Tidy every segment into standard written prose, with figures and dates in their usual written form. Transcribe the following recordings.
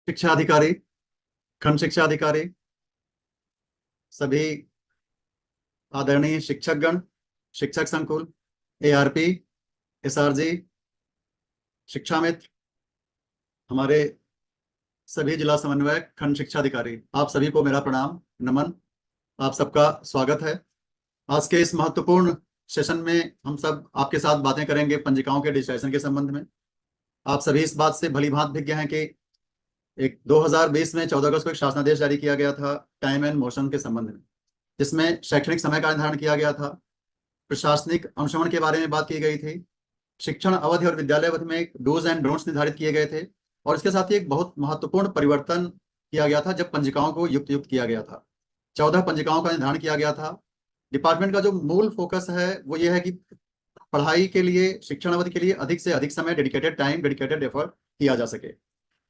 शिक्षा अधिकारी, खंड शिक्षा अधिकारी, सभी आदरणीय शिक्षकगण, शिक्षक संकुल, एआरपी, एसआरजी, शिक्षा मित्र, हमारे सभी जिला समन्वयक, खंड शिक्षा अधिकारी, आप सभी को मेरा प्रणाम, नमन। आप सबका स्वागत है। आज के इस महत्वपूर्ण सेशन में हम सब आपके साथ बातें करेंगे पंजिकाओं के डिजिटाइजेशन के संबंध में। आप सभी इस बात से भली भांति विज्ञ हैं कि एक 2020 में 14 अगस्त को एक शासनादेश जारी किया गया था टाइम एंड मोशन के संबंध में, जिसमें शैक्षणिक समय का निर्धारण किया गया था, प्रशासनिक अनुश्रवण के बारे में बात की गई थी, शिक्षण अवधि और विद्यालय अवधि में डूज एंड डोंट्स निर्धारित किए गए थे, और इसके साथ ही एक बहुत महत्वपूर्ण परिवर्तन किया गया था जब पंजिकाओं को युक्त किया गया था। 14 पंजिकाओं का निर्धारण किया गया था। डिपार्टमेंट का जो मूल फोकस है वो ये है कि पढ़ाई के लिए, शिक्षण अवधि के लिए अधिक से अधिक समय, डेडिकेटेड टाइम, डेडिकेटेड एफर्ट किया जा सके।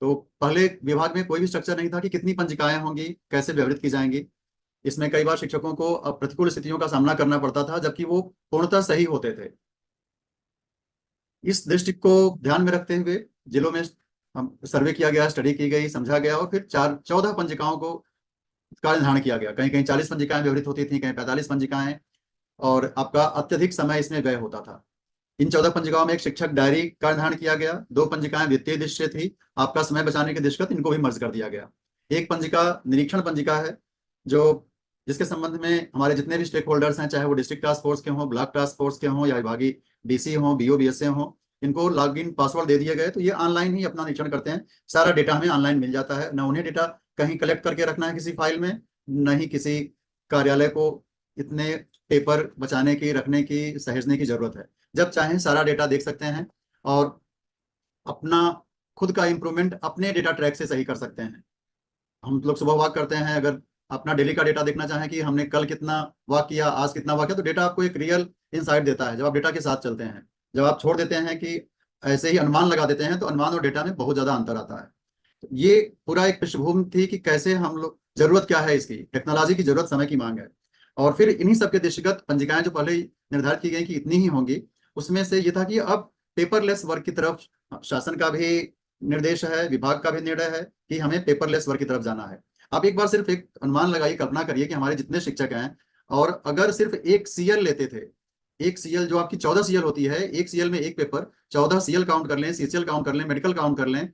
तो पहले विभाग में कोई भी स्ट्रक्चर नहीं था कि कितनी पंजिकाएं होंगी, कैसे व्यवहारित की जाएंगी। इसमें कई बार शिक्षकों को प्रतिकूल स्थितियों का सामना करना पड़ता था, जबकि वो पूर्णतः सही होते थे। इस दृष्टि को ध्यान में रखते हुए जिलों में हम सर्वे किया गया, स्टडी की गई, समझा गया, और फिर 14 पंजिकाओं को का निर्धारण किया गया। कहीं कहीं 40 पंजिकाएं व्यवहृत होती थी, कहीं 45 पंजिकाएं, और आपका अत्यधिक समय इसमें व्यय होता था। इन 14 पंजिकाओं में एक शिक्षक डायरी का निर्धारण किया गया। 2 पंजिकाएं वित्तीय दृष्टि से थी, आपका समय बचाने के दृष्टिगत इनको भी मर्ज कर दिया गया। एक पंजिका निरीक्षण पंजिका है, जो जिसके संबंध में हमारे जितने भी स्टेक होल्डर्स हैं, चाहे वो डिस्ट्रिक्ट टास्क फोर्स के हों, ब्लॉक टास्क फोर्स के हों, या विभागीय डीसी हों, बीओ बीएसए हों, इनको लॉगिन पासवर्ड दे दिए गए, तो ये ऑनलाइन ही अपना निरीक्षण करते हैं। सारा डेटा हमें ऑनलाइन मिल जाता है, ना उन्हें डेटा कहीं कलेक्ट करके रखना है किसी फाइल में, न ही किसी कार्यालय को इतने पेपर बचाने की, रखने की, सहेजने की जरूरत है। जब चाहें सारा डेटा देख सकते हैं और अपना खुद का इंप्रूवमेंट अपने डेटा ट्रैक से सही कर सकते हैं। हम लोग सुबह वॉक करते हैं, अगर अपना डेली का डेटा देखना चाहें कि हमने कल कितना वॉक किया, आज कितना वॉक किया, तो डेटा आपको एक रियल इनसाइट देता है जब आप डेटा के साथ चलते हैं। जब आप छोड़ देते हैं कि ऐसे ही अनुमान लगा देते हैं, तो अनुमान और डेटा में बहुत ज्यादा अंतर आता है। तो ये पूरा एक पृष्ठभूमि थी कि कैसे हम लोग, जरूरत क्या है इसकी, टेक्नोलॉजी की जरूरत, समय की मांग है। और फिर इन्हीं सबके दृष्टिगत पंजिकाएं जो पहले निर्धारित की गई कि इतनी ही होंगी, उसमें से ये था कि अब पेपरलेस वर्क की तरफ शासन का भी निर्देश है, विभाग का भी निर्णय है कि हमें पेपरलेस वर्क की तरफ जाना है। आप एक बार सिर्फ एक अनुमान लगाइए, कल्पना करिए कि हमारे जितने शिक्षक हैं, और अगर सिर्फ एक सीएल लेते थे, एक सीएल जो आपकी 14 सीएल होती है, एक सीएल में एक पेपर, 14 सीएल काउंट कर लें, सीसीएल काउंट कर लें, मेडिकल काउंट कर लें,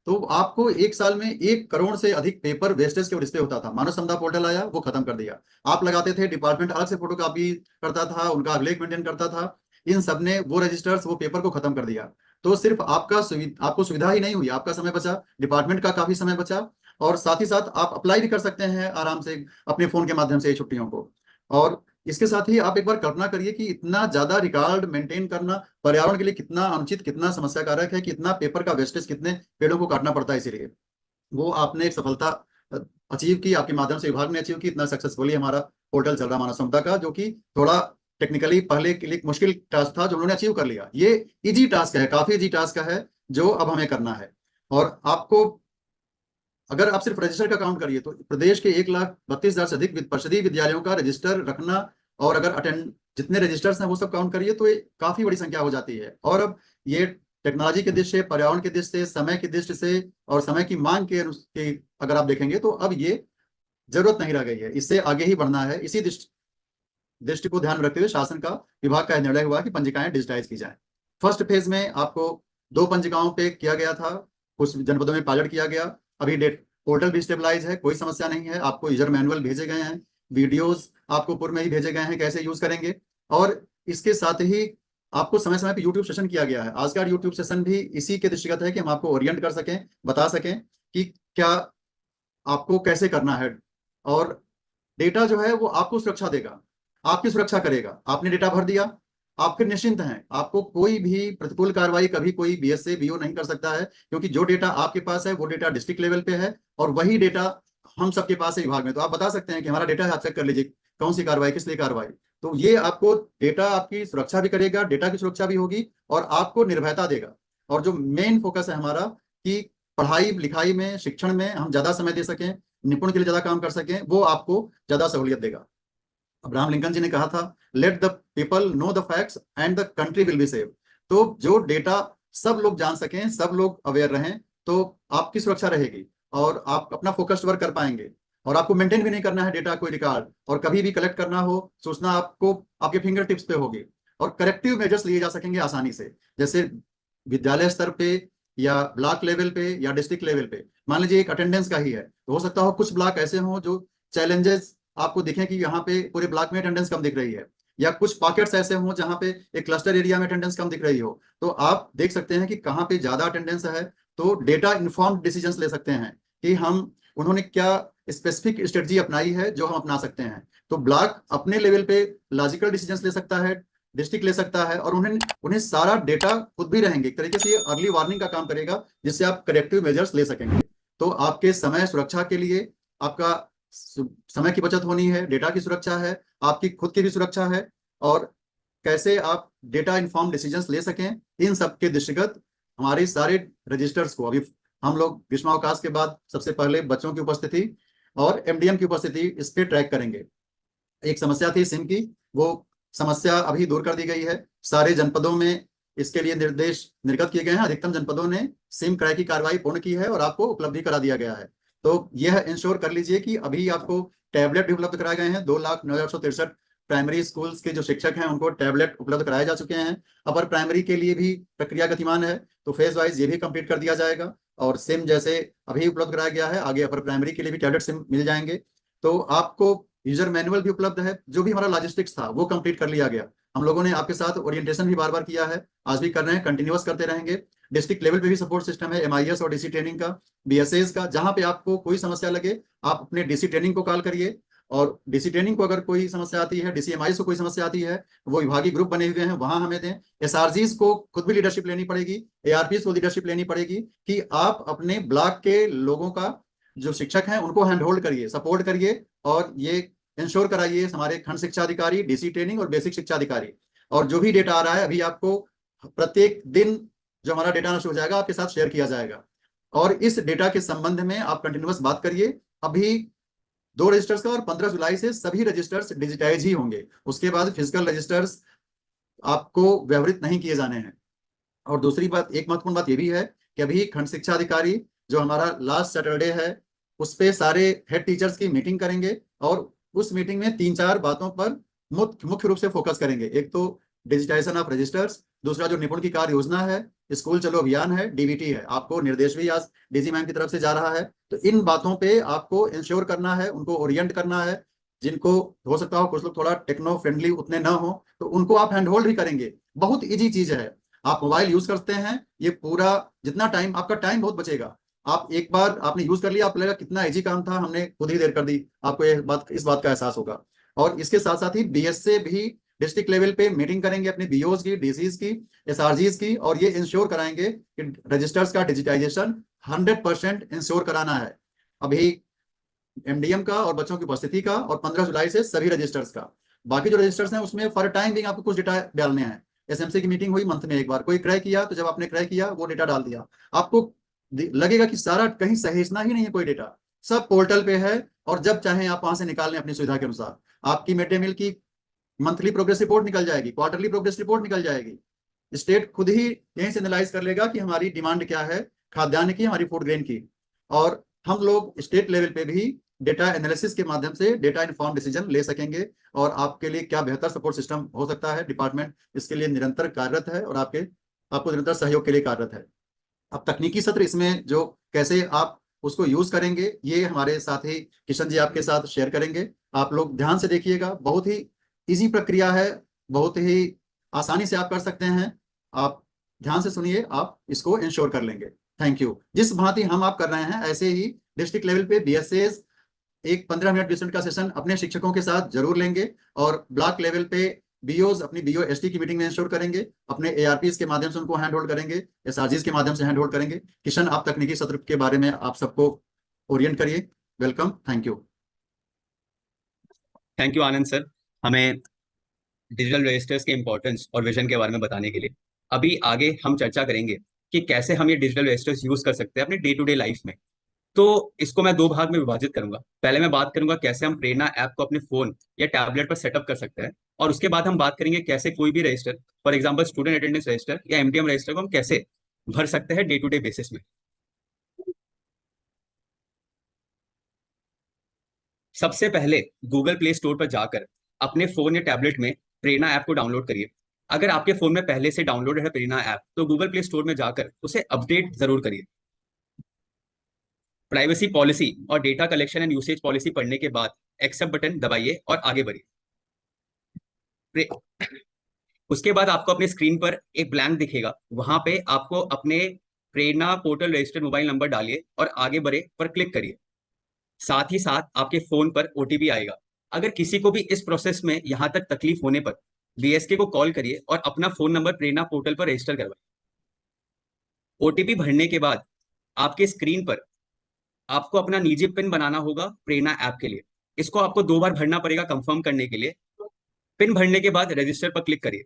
तो आपको एक साल में 1 करोड़ से अधिक पेपर वेस्टेज के डिस्प्ले होता था। मानव संपदा पोर्टल आया, वो खत्म कर दिया। आप लगाते थे, डिपार्टमेंट अलग से फोटो कॉपी करता था, उनका अभिलेख मेंटेन करता था, इन सब ने वो रजिस्टर्स, वो पेपर को खत्म कर दिया। तो सिर्फ आपको सुविधा ही नहीं हुई, आपका समय बचा, डिपार्टमेंट का काफी समय बचा, और साथ ही साथ आप अप्लाई भी कर सकते हैं आराम से अपने फोन के माध्यम से छुट्टियों को। और इसके साथ ही आप एक बार कल्पना करिए कि इतना ज्यादा रिकॉर्ड मेंटेन करना पर्यावरण के लिए कितना अनुचित, कितना समस्या कारक है, कितना पेपर का वेस्टेज, कितने पेड़ों को काटना पड़ता है। इसीलिए वो आपने एक सफलता अचीव की, आपके माध्यम से विभाग ने अचीव की। इतना सक्सेसफुली हमारा पोर्टल चल रहा मानव क्षमता का, जो कि थोड़ा टेक्निकली पहले के लिए मुश्किल टास्क था, जो उन्होंने अचीव कर लिया। ये इजी टास्क है, काफी इजी टास्क है, जो अब हमें करना है। और आपको, अगर आप सिर्फ रजिस्टर का काउंट करिए, तो प्रदेश के 1,32,000 से अधिक परिषदीय विद्यालयों का रजिस्टर रखना, और अगर अटेंड जितने रजिस्टर्स हैं वो सब काउंट करिए, तो ये काफी बड़ी संख्या हो जाती है। और अब ये टेक्नोलॉजी के दृष्टि से, पर्यावरण के दृष्टि से, समय की दृष्टि से, और समय की मांग के अगर आप देखेंगे, तो अब ये जरूरत नहीं रह गई है, इससे आगे ही बढ़ना है। इसी दृष्टि को ध्यान में रखते हुए शासन का, विभाग का निर्णय हुआ कि पंजिकाएं डिजिटाइज की जाए। फर्स्ट फेज में आपको 2 पंजिकाओं पे किया गया था, कुछ जनपदों में पायलट किया गया। अभी डेट पोर्टल भी स्टेबलाइज है, कोई समस्या नहीं है। आपको यूजर मैनुअल भेजे गए हैं, वीडियोस आपको पूर्व में ही भेजे गए हैं कैसे यूज करेंगे। और इसके साथ ही आपको समय समय पर यूट्यूब सेशन किया गया है। आज का यूट्यूब सेशन भी इसी के दृष्टिगत है कि हम आपको ओरिएंट कर सकें, बता सकें कि क्या आपको कैसे करना है। और डेटा जो है वो आपको सुरक्षा देगा, आपकी सुरक्षा करेगा। आपने डेटा भर दिया, आप फिर निश्चिंत हैं, आपको कोई भी प्रतिकूल कार्रवाई कभी कोई बीएसए बीओ नहीं कर सकता है, क्योंकि जो डेटा आपके पास है वो डेटा डिस्ट्रिक्ट लेवल पे है, और वही डेटा हम सबके पास है विभाग में। तो आप बता सकते हैं कि हमारा डेटा है, आप चेक कर लीजिए कौन सी कार्रवाई, किस लिए कार्रवाई। तो ये आपको डेटा आपकी सुरक्षा भी करेगा, डेटा की सुरक्षा भी होगी, और आपको निर्भयता देगा। और जो मेन फोकस है हमारा, कि पढ़ाई लिखाई में, शिक्षण में हम ज्यादा समय दे सकें, निपुण के लिए ज्यादा काम कर सकें, वो आपको ज्यादा सहूलियत देगा। अब्राहम लिंकन जी ने कहा था, let the people know the facts and the country will be save. तो जो डेटा सब लोग जान सकें, सब लोग अवेयर रहें, तो आपकी सुरक्षा रहेगी। और आप अपना फोकस्ड वर्क कर पाएंगे। और आपको मेंटेन भी नहीं करना है डेटा, कोई रिकॉर्ड, और कभी भी कलेक्ट करना हो, सूचना आपको आपके फिंगर टिप्स पे होगी। और करेक्टिव मेजर्स लिए जा सकेंगे आसानी से, जैसे विद्यालय स्तर पे या ब्लॉक लेवल पे या डिस्ट्रिक्ट लेवल पे। मान लीजिए एक अटेंडेंस का ही है, तो हो सकता हो कुछ ब्लॉक ऐसे हों जो चैलेंजेस आपको दिखें कि यहाँ पे पूरे ब्लॉक में अटेंडेंस कम दिख रही है, या कुछ पॉकेट्स ऐसे हों जहाँ पे एक क्लस्टर एरिया में अटेंडेंस कम दिख रही हो। तो आप देख सकते हैं कि कहाँ पे ज्यादा अटेंडेंस है, तो डेटा इन्फॉर्म्ड डिसीजंस ले सकते हैं कि हम उन्होंने क्या स्पेसिफिक स्ट्रेटजी अपनाई है जो हम अपना सकते हैं। तो ब्लॉक अपने लेवल पे लॉजिकल डिसीजंस ले सकता है, डिस्ट्रिक्ट ले सकता है, और उन्हें उन्हें सारा डेटा खुद भी रहेंगे। एक तरीके से ये अर्ली वार्निंग का काम करेगा, जिससे आप करेक्टिव मेजर्स ले सकेंगे। तो आपके समय सुरक्षा के लिए आपका समय की बचत होनी है, डेटा की सुरक्षा है, आपकी खुद की भी सुरक्षा है, और कैसे आप डेटा इन्फॉर्म डिसीजंस ले सकें, इन सब के दृष्टिगत हमारे सारे रजिस्टर्स को अभी हम लोग ग्रीष्मावकाश के बाद सबसे पहले बच्चों की उपस्थिति और एमडीएम की उपस्थिति इस पे ट्रैक करेंगे। एक समस्या थी सिम की, वो समस्या अभी दूर कर दी गई है। सारे जनपदों में इसके लिए निर्देश निर्गत किए गए हैं। अधिकतम जनपदों ने सिम क्रय की कार्रवाई पूर्ण की है और आपको उपलब्धि करा दिया गया है। तो यह इंश्योर कर लीजिए कि अभी आपको टैबलेट भी उपलब्ध कराए गए हैं। 2,09,863 प्राइमरी स्कूल्स के जो शिक्षक हैं उनको टैबलेट उपलब्ध कराए जा चुके हैं। अपर प्राइमरी के लिए भी प्रक्रिया गतिमान है, तो फेज वाइज ये भी कंप्लीट कर दिया जाएगा। और सिम जैसे अभी उपलब्ध कराया गया है, आगे अपर प्राइमरी के लिए भी टैबलेट सिम मिल जाएंगे। तो आपको यूजर मैनुअल भी उपलब्ध है। जो भी हमारा लॉजिस्टिक्स था वो कंप्लीट कर लिया गया। हम लोगों ने आपके साथ ओरिएंटेशन भी बार बार किया है, आज भी कर रहे हैं, कंटिन्यूअस करते रहेंगे। डिस्ट्रिक्ट लेवल पे भी सपोर्ट सिस्टम है, एमआईएस और डीसी ट्रेनिंग का, बीएसएस का। जहां पे आपको कोई समस्या लगे आप अपने डीसी ट्रेनिंग को कॉल करिए, और डीसी ट्रेनिंग को अगर कोई समस्या आती है, डीसीएमआईएस को कोई समस्या आती है, वो विभागीय ग्रुप बने हुए हैं, वहां हमें दें। एसआरजीज को खुद भी लीडरशिप लेनी पड़ेगी, एआरपीएस को लीडरशिप लेनी पड़ेगी, कि आप अपने ब्लॉक के लोगों का, जो शिक्षक हैं उनको हैंड होल्ड करिए, सपोर्ट करिए, और ये इंश्योर कराइए हमारे खंड शिक्षा अधिकारी, डीसी ट्रेनिंग और बेसिक शिक्षा अधिकारी। और जो भी डेटा आ रहा है अभी आपको प्रत्येक दिन जो हमारा डेटा नष्ट हो जाएगा आपके साथ शेयर किया जाएगा। और इस डेटा के संबंध में आप कंटिन्यूअस बात करिए। अभी 2 रजिस्टर्स का, और 15 जुलाई से सभी रजिस्टर्स डिजिटाइज ही होंगे। उसके बाद फिजिकल रजिस्टर्स आपको व्यवहृत नहीं किए जाने हैं। और दूसरी बात, एक महत्वपूर्ण बात यह भी है कि अभी खंड शिक्षा अधिकारी जो हमारा लास्ट सैटरडे है उस पे सारे हेड टीचर्स की मीटिंग करेंगे, और उस मीटिंग में 3-4 बातों पर मुख्य रूप से फोकस करेंगे। एक तो डिजिटाइजेशन ऑफ रजिस्टर्स, दूसरा जो निपुण की कार्य योजना है, स्कूल चलो अभियान है, डीबीटी है। आपको निर्देश भी आज डीजी मैम की तरफ से जा रहा है। तो इन बातों पे आपको इंश्योर करना है, उनको ओरिएंट करना है। जिनको हो सकता हो कुछ लोग थोड़ा टेक्नो फ्रेंडली उतने ना हो, तो उनको आप हैंड होल्ड भी करेंगे। बहुत इजी चीज है। आप मोबाइल यूज करते हैं, ये पूरा जितना टाइम, आपका टाइम बहुत बचेगा। आप एक बार आपने यूज कर लिया, आप लगेगा कितना इजी काम था, हमने खुद ही देर कर दी। आपको इस बात का एहसास होगा। और इसके साथ साथ ही बीएस से भी डिस्ट्रिक्ट लेवल पे मीटिंग करेंगे अपने बीओज की, डीसीज की, एसआरजीज की, और ये इंश्योर कराएंगे कि रजिस्टर्स का डिजिटाइजेशन 100% इंश्योर कराना है। अभी एमडीएम का और बच्चों की उपस्थिति का, और 15 जुलाई से सभी रजिस्टर्स का। बाकी जो रजिस्टर्स हैं उसमें फॉर टाइम भी आपको कुछ डेटा डालने हैं। एसएमसी की मीटिंग हुई मंथ में एक बार, कोई क्रय किया तो जब आपने क्रय किया वो डेटा डाल दिया। आपको लगेगा कि सारा कहीं सहेजना ही नहीं है कोई डेटा, सब पोर्टल पे है, और जब चाहें आप वहां से निकाल लें अपनी सुविधा के अनुसार। आपकी मिड डे मील की मंथली प्रोग्रेस रिपोर्ट निकल जाएगी, क्वार्टरली प्रोग्रेस रिपोर्ट निकल जाएगी। स्टेट खुद ही यहीं से एनालाइज कर लेगा कि हमारी डिमांड क्या है खाद्यान्न की, हमारी फूड ग्रेन की। और हम लोग स्टेट लेवल पे भी डेटा एनालिसिस के माध्यम से डेटा इन्फॉर्म डिसीजन ले सकेंगे। और आपके लिए क्या बेहतर सपोर्ट सिस्टम हो सकता है, डिपार्टमेंट इसके लिए निरंतर कार्यरत है, और आपको निरंतर सहयोग के लिए कार्यरत है। अब तकनीकी सत्र इसमें जो कैसे आप उसको यूज करेंगे, ये हमारे साथी किशन जी आपके साथ शेयर करेंगे। आप लोग ध्यान से देखिएगा, बहुत ही इजी प्रक्रिया है, बहुत ही आसानी से आप कर सकते हैं। आप ध्यान से सुनिए, आप इसको इंश्योर कर लेंगे। Thank you. जिस भांति हम आप कर रहे हैं, ऐसे ही डिस्ट्रिक्ट लेवल पे बीएसएस एक 15 मिनट 20 मिनट का सेशन अपने शिक्षकों के साथ जरूर लेंगे, और ब्लॉक लेवल पे बीओज अपनी बीओ एसटी की मीटिंग में इंश्योर करेंगे, अपने एआरपीस के माध्यम से उनको हैंड होल्ड करेंगे, एसआरजीज के माध्यम से हैंड होल्ड करेंगे। किशन, आप तकनीकी सत्र के बारे में आप सबको ओरिएंट करिए। Welcome, thank you. Thank you Anand sir, हमें डिजिटल रजिस्टर्स के इंपॉर्टेंस और विजन के बारे में बताने के लिए। अभी आगे हम चर्चा करेंगे कि कैसे हम ये डिजिटल रजिस्टर्स यूज कर सकते हैं अपने डे टू डे लाइफ में। तो इसको मैं 2 भाग में विभाजित करूंगा। पहले मैं बात करूंगा कैसे हम प्रेरणा ऐप को अपने फोन या टैबलेट पर सेटअप कर सकते हैं, और उसके बाद हम बात करेंगे कैसे कोई भी register, for example student attendance register या एमटीएम रजिस्टर को हम कैसे भर सकते हैं डे टू डे बेसिस में। सबसे पहले गूगल प्ले स्टोर पर जाकर अपने फोन या टैबलेट में प्रेरणा ऐप को डाउनलोड करिए। अगर आपके फोन में पहले से डाउनलोडेड है प्रेरणा ऐप, तो गूगल प्ले स्टोर में जाकर उसे अपडेट जरूर करिए। प्राइवेसी पॉलिसी और data collection and usage policy पढ़ने के बाद एक्सेप्ट बटन दबाइए और आगे बढ़िए। उसके बाद आपको अपने स्क्रीन पर एक ब्लैंक दिखेगा, वहां पे आपको अपने प्रेरणा पोर्टल रजिस्टर्ड मोबाइल नंबर डालिए और आगे बढ़े पर क्लिक करिए। साथ ही साथ आपके फोन पर ओटीपी आएगा। अगर किसी को भी इस प्रोसेस में यहां तक तकलीफ होने पर बीएसके को कॉल करिए और अपना फोन नंबर प्रेरणा पोर्टल पर रजिस्टर करवाइए। ओटीपी भरने के बाद आपके स्क्रीन पर आपको अपना निजी पिन बनाना होगा प्रेरणा ऐप के लिए। इसको आपको 2 बार भरना पड़ेगा कंफर्म करने के लिए। पिन भरने के बाद रजिस्टर पर क्लिक करिए।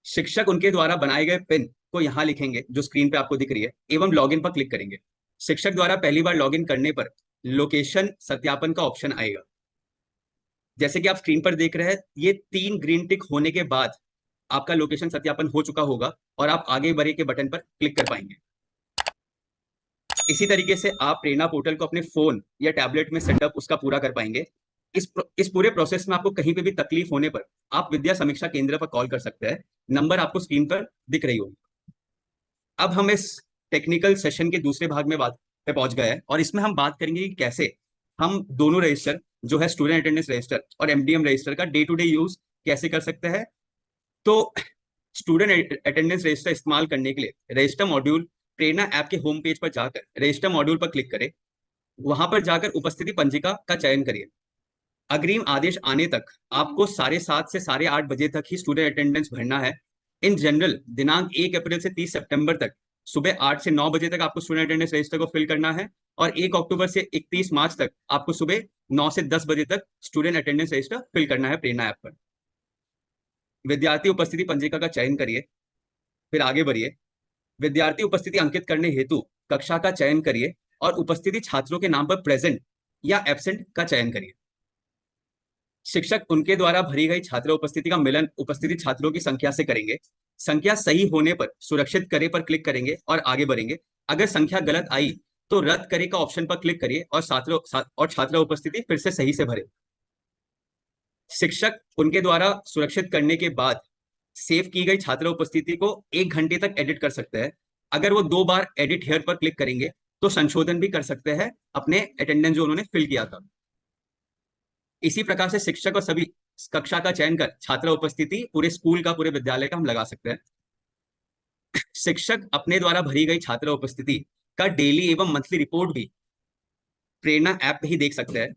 शिक्षक उनके द्वारा बनाए गए पिन को यहाँ लिखेंगे जो स्क्रीन पे आपको दिख रही है, एवं लॉगिन पर क्लिक करेंगे। शिक्षक द्वारा पहली बार लॉगिन करने पर लोकेशन सत्यापन का ऑप्शन आएगा। जैसे कि आप स्क्रीन पर देख रहे हैं, ये 3 ग्रीन टिक होने के बाद आपका लोकेशन सत्यापन हो चुका होगा और आप आगे बढ़े के बटन पर क्लिक कर पाएंगे। इसी तरीके से आप प्रेरणा पोर्टल को अपने फोन या टैबलेट में सेटअप उसका पूरा कर पाएंगे। इस पूरे प्रोसेस में आपको कहीं पे भी तकलीफ होने पर आप विद्या समीक्षा केंद्र पर कॉल कर सकते हैं। नंबर आपको स्क्रीन पर दिख रही होगी। अब हम इस टेक्निकल सेशन के दूसरे भाग में बात पे पहुंच गए हैं और इसमें हम बात करेंगे कि कैसे हम दोनों रजिस्टर जो है स्टूडेंट अटेंडेंस रजिस्टर और एमडीएम रजिस्टर का डे टू डे यूज कैसे कर सकते हैं। तो स्टूडेंट अटेंडेंस रजिस्टर इस्तेमाल करने के लिए रजिस्टर मॉड्यूल प्रेरणा ऐप के होम पेज पर जाकर रजिस्टर मॉड्यूल पर क्लिक करें। वहां पर जाकर उपस्थिति पंजिका का चयन करिए। अग्रिम आदेश आने तक आपको 7:30 से 8:30 बजे तक ही स्टूडेंट अटेंडेंस भरना है। इन जनरल दिनांक 1 अप्रैल से 30 सितंबर तक सुबह 8 से 9 बजे तक आपको स्टूडेंट अटेंडेंस रजिस्टर को फिल करना है और 1 अक्टूबर से 31 मार्च तक आपको सुबह 9 से 10 बजे तक स्टूडेंट अटेंडेंस रजिस्टर फिल करना है प्रेरणा ऐप पर। विद्यार्थी उपस्थिति पंजिका का चयन करिए, फिर आगे बढ़िए। विद्यार्थी उपस्थिति अंकित करने हेतु कक्षा का चयन करिए और उपस्थिति छात्रों के नाम पर प्रेजेंट या एब्सेंट का चयन करिए। शिक्षक उनके द्वारा भरी गई छात्र उपस्थिति का मिलन उपस्थिति छात्रों की संख्या से करेंगे। संख्या सही होने पर सुरक्षित करे पर क्लिक करेंगे और आगे बढ़ेंगे। अगर संख्या गलत आई तो रद्द करे का ऑप्शन पर क्लिक करिए और छात्र उपस्थिति फिर से सही से भरे। शिक्षक उनके द्वारा सुरक्षित करने के बाद सेव की गई छात्र उपस्थिति को 1 घंटे तक एडिट कर सकते हैं। अगर वो 2 बार एडिट हेयर पर क्लिक करेंगे तो संशोधन भी कर सकते हैं अपने अटेंडेंस जो उन्होंने फिल किया था। इसी प्रकार से शिक्षक और सभी कक्षा का चयन कर छात्र उपस्थिति पूरे स्कूल का पूरे विद्यालय का हम लगा सकते हैं। शिक्षक अपने द्वारा भरी गई छात्र उपस्थिति का डेली एवं मंथली रिपोर्ट भी प्रेरणा ऐप पे ही देख सकते हैं।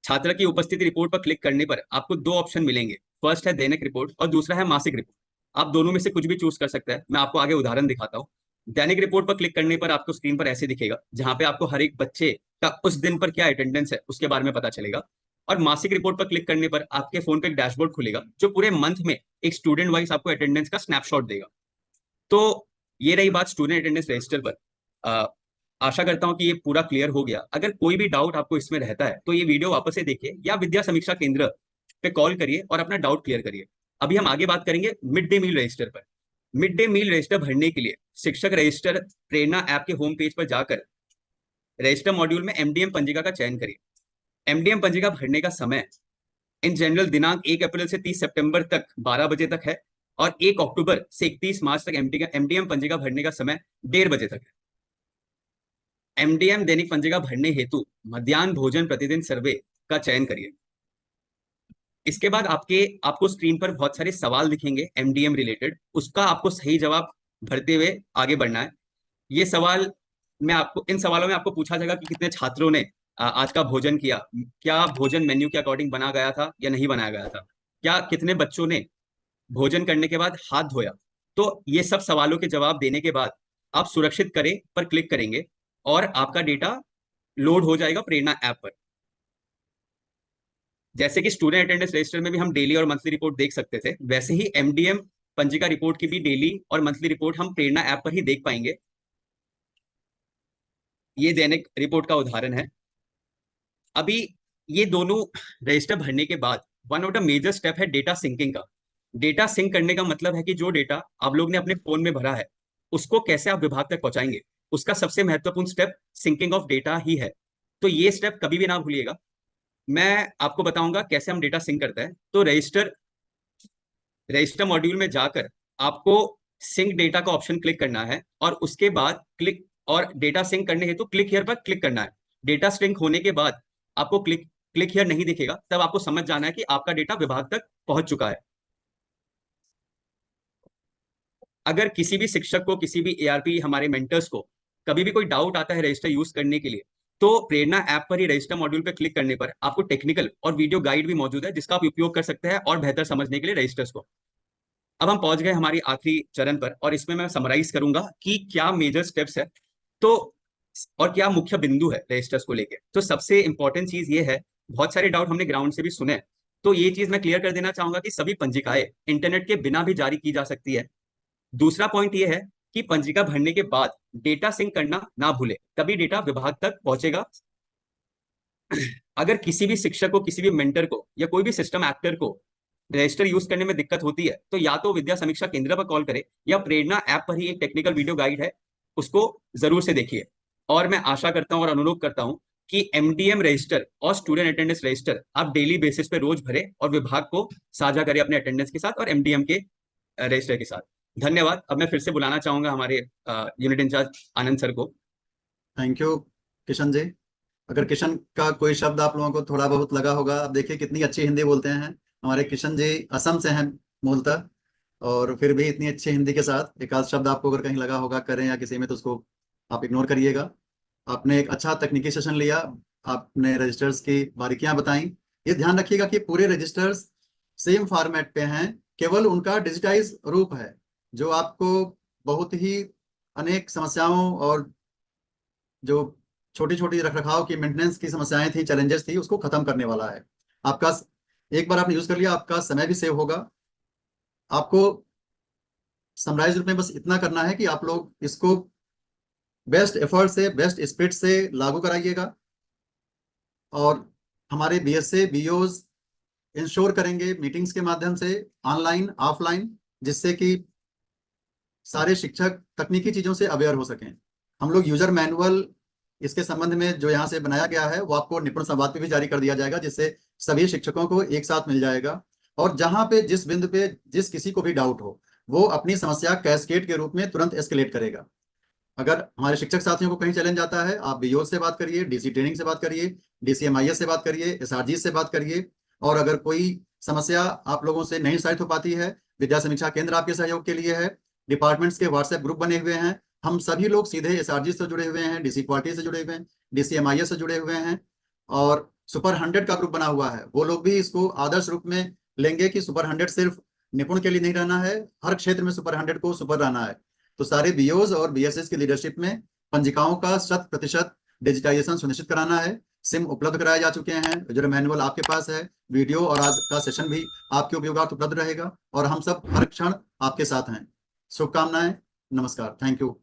छात्र की उपस्थिति रिपोर्ट पर क्लिक करने पर आपको 2 ऑप्शन मिलेंगे। फर्स्ट है दैनिक रिपोर्ट और दूसरा है मासिक रिपोर्ट। आप दोनों में से कुछ भी चूज कर सकते हैं। मैं आपको आगे उदाहरण दिखाता हूँ। दैनिक रिपोर्ट पर क्लिक करने पर आपको स्क्रीन पर ऐसे दिखेगा, जहां पे आपको हर एक बच्चे का उस दिन पर क्या अटेंडेंस है उसके बारे में पता चलेगा। और मासिक रिपोर्ट पर क्लिक करने पर आपके फोन पे एक डैशबोर्ड खुलेगा जो पूरे मंथ में एक स्टूडेंट वाइज आपको अटेंडेंस का स्नैपशॉट देगा। तो ये रही बात स्टूडेंट अटेंडेंस रजिस्टर पर। आशा करता हूं कि ये पूरा क्लियर हो गया। अगर कोई भी डाउट आपको इसमें रहता है तो ये वीडियो वापस से देखिए या विद्या समीक्षा केंद्र पे कॉल करिए और अपना डाउट क्लियर करिए। अभी हम आगे बात करेंगे मिड डे मील रजिस्टर पर। मिड डे मील रजिस्टर भरने के लिए शिक्षक रजिस्टर प्रेरणा ऐप के होम पेज पर जाकर रजिस्टर मॉड्यूल में एमडीएम पंजिका का चयन करिए। एमडीएम पंजिका भरने का समय इन जनरल दिनांक 1 अप्रैल से 30 सितंबर तक 12 बजे तक है और 1 अक्टूबर से 31 मार्च तक एमडीएम पंजिका भरने का समय 1:30 बजे तक है। एमडीएम दैनिक पंजिका भरने हेतु मध्याह्न भोजन प्रतिदिन सर्वे का चयन करिए। इसके बाद आपको स्क्रीन पर बहुत सारे सवाल दिखेंगे एमडीएम रिलेटेड, उसका आपको सही जवाब भरते हुए आगे बढ़ना है। ये सवाल इन सवालों में आपको पूछा जाएगा कि कितने छात्रों ने आज का भोजन किया, क्या भोजन मेन्यू के अकॉर्डिंग बना गया था या नहीं बनाया गया था, क्या कितने बच्चों ने भोजन करने के बाद हाथ धोया। तो ये सब सवालों के जवाब देने के बाद आप सुरक्षित करें पर क्लिक करेंगे और आपका डेटा लोड हो जाएगा प्रेरणा ऐप पर। जैसे कि स्टूडेंट अटेंडेंस रजिस्टर में भी हम डेली और मंथली रिपोर्ट देख सकते थे, वैसे ही एमडीएम पंजिका रिपोर्ट की भी डेली और मंथली रिपोर्ट हम प्रेरणा ऐप पर ही देख पाएंगे। ये दैनिक रिपोर्ट का उदाहरण है। अभी ये दोनों रजिस्टर भरने के बाद one of the major step है डेटा सिंकिंग का। डेटा सिंक करने का मतलब है कि जो डेटा आप लोग ने अपने फोन में भरा है उसको कैसे आप विभाग तक पहुंचाएंगे, उसका सबसे महत्वपूर्ण स्टेप सिंकिंग ऑफ डेटा ही है। तो ये स्टेप कभी भी ना भूलिएगा। मैं आपको बताऊंगा कैसे हम डेटा सिंक करते हैं। तो रजिस्टर रजिस्टर मॉड्यूल में जाकर आपको सिंक डेटा का ऑप्शन क्लिक करना है, और उसके बाद क्लिक और डेटा सिंक करने हेतु क्लिक हियर पर क्लिक करना है। डेटा सिंक होने के बाद आपको क्लिक क्लिक हियर नहीं दिखेगा, तब आपको समझ जाना है कि आपका डेटा विभाग तक पहुंच चुका है। अगर किसी भी शिक्षक को, किसी भी एआरपी हमारे मेंटर्स को कभी भी कोई डाउट आता है रजिस्टर यूज करने के लिए, तो प्रेरणा ऐप पर ही रजिस्टर मॉड्यूल पर क्लिक करने पर आपको टेक्निकल और वीडियो गाइड भी मौजूद है, जिसका आप उपयोग कर सकते हैं और बेहतर समझने के लिए रजिस्टर्स को। अब हम पहुंच गए हमारी आखिरी चरण पर, और इसमें मैं समराइज करूंगा कि क्या मेजर स्टेप्स है तो और क्या मुख्य बिंदु है रजिस्टर्स को लेके। तो सबसे इंपॉर्टेंट चीज ये है, बहुत सारे डाउट हमने ग्राउंड से भी सुने, तो ये चीज मैं क्लियर कर देना चाहूंगा कि सभी पंजिकाएं इंटरनेट के बिना भी जारी की जा सकती है। दूसरा पॉइंट ये है कि पंजिका भरने के बाद डेटा सिंक करना ना भूले, तभी डेटा विभाग तक पहुंचेगा। अगर किसी भी शिक्षक को, किसी भी मेंटर को या कोई भी सिस्टम एक्टर को रजिस्टर यूज करने में दिक्कत होती है, तो या तो विद्या समीक्षा केंद्र पर कॉल करे, या प्रेरणा ऐप पर ही एक टेक्निकल वीडियो गाइड है, उसको जरूर से देखिए। और मैं आशा करता हूं और अनुरोध करता हूं कि एमडीएम रजिस्टर और स्टूडेंट अटेंडेंस रजिस्टर आप डेली बेसिस पे रोज भरे और विभाग को साझा करें अपने अटेंडेंस के साथ और एमडीएम के रजिस्टर के साथ। धन्यवाद। अब मैं फिर से बुलाना चाहूंगा हमारे यूनिट इंचार्ज आनंद सर को। Thank you Kishan ji. अगर किशन का कोई शब्द आप लोगों को थोड़ा बहुत लगा होगा, आप देखिए कितनी अच्छी हिंदी बोलते हैं। हमारे किशन जी असम से हैं मूलतः, और फिर भी इतनी अच्छी हिंदी के साथ एक आध शब्द आपको अगर कहीं लगा होगा करें या किसी में, तो उसको आप इग्नोर करिएगा। आपने एक अच्छा तकनीकी सेशन लिया, आपने रजिस्टर्स की बारीकियां बताई। ये ध्यान रखिएगा कि पूरे रजिस्टर्स सेम फॉर्मेट पे हैं, केवल उनका डिजिटाइज रूप है, जो आपको बहुत ही अनेक समस्याओं और जो छोटी छोटी रखरखाव की मेंटेनेंस की समस्याएं थी, चैलेंजेस थी, उसको खत्म करने वाला है। आपका एक बार आपने यूज कर लिया, आपका समय भी सेव होगा। आपको समराइज रूप में बस इतना करना है कि आप लोग इसको बेस्ट एफर्ट से, बेस्ट स्पिरिट से लागू कराइएगा, और हमारे बीएसए बीओज इंश्योर करेंगे मीटिंग्स के माध्यम से, ऑनलाइन ऑफलाइन, जिससे कि सारे शिक्षक तकनीकी चीजों से अवेयर हो सकें। हम लोग यूजर मैनुअल इसके संबंध में जो यहाँ से बनाया गया है, वो आपको निपुण संवाद पे भी जारी कर दिया जाएगा, जिससे सभी शिक्षकों को एक साथ मिल जाएगा। और जहां पे जिस बिंदु पे जिस किसी को भी डाउट हो, वो अपनी समस्या कैस्केड के रूप में तुरंत एस्केलेट करेगा। अगर हमारे शिक्षक साथियों को कहीं चैलेंज आता है, आप बीओ से बात करिए, डीसी ट्रेनिंग से बात करिए, डीसीएमआईएस से बात करिए, एसआरजी से बात करिए। और अगर कोई समस्या आप लोगों से नहीं साबित हो पाती है, विद्या समीक्षा केंद्र आपके सहयोग के लिए है। डिपार्टमेंट्स के व्हाट्सएप ग्रुप बने हुए हैं, हम सभी लोग सीधे एसआरजी से जुड़े हुए हैं, डीसी क्वालिटी से जुड़े हुए हैं, डीसीएमआईएस से जुड़े हुए हैं, और सुपर 100 का ग्रुप बना हुआ है। वो लोग भी इसको आदर्श रूप में लेंगे कि सुपर 100 सिर्फ निपुण के लिए नहीं रहना है, हर क्षेत्र में सुपर 100 को सुपर रहना है। तो सारे बीओज और बीएसएस की लीडरशिप में पंजिकाओं का 100% डिजिटाइजेशन सुनिश्चित कराना है। सिम उपलब्ध कराए जा चुके हैं, यूजर मैनुअल आपके पास है, वीडियो और आज का सेशन भी आपके उपयोगार्थ उपलब्ध रहेगा, और हम सब हर क्षण आपके साथ हैं। शुभकामनाएं, नमस्कार, थैंक यू।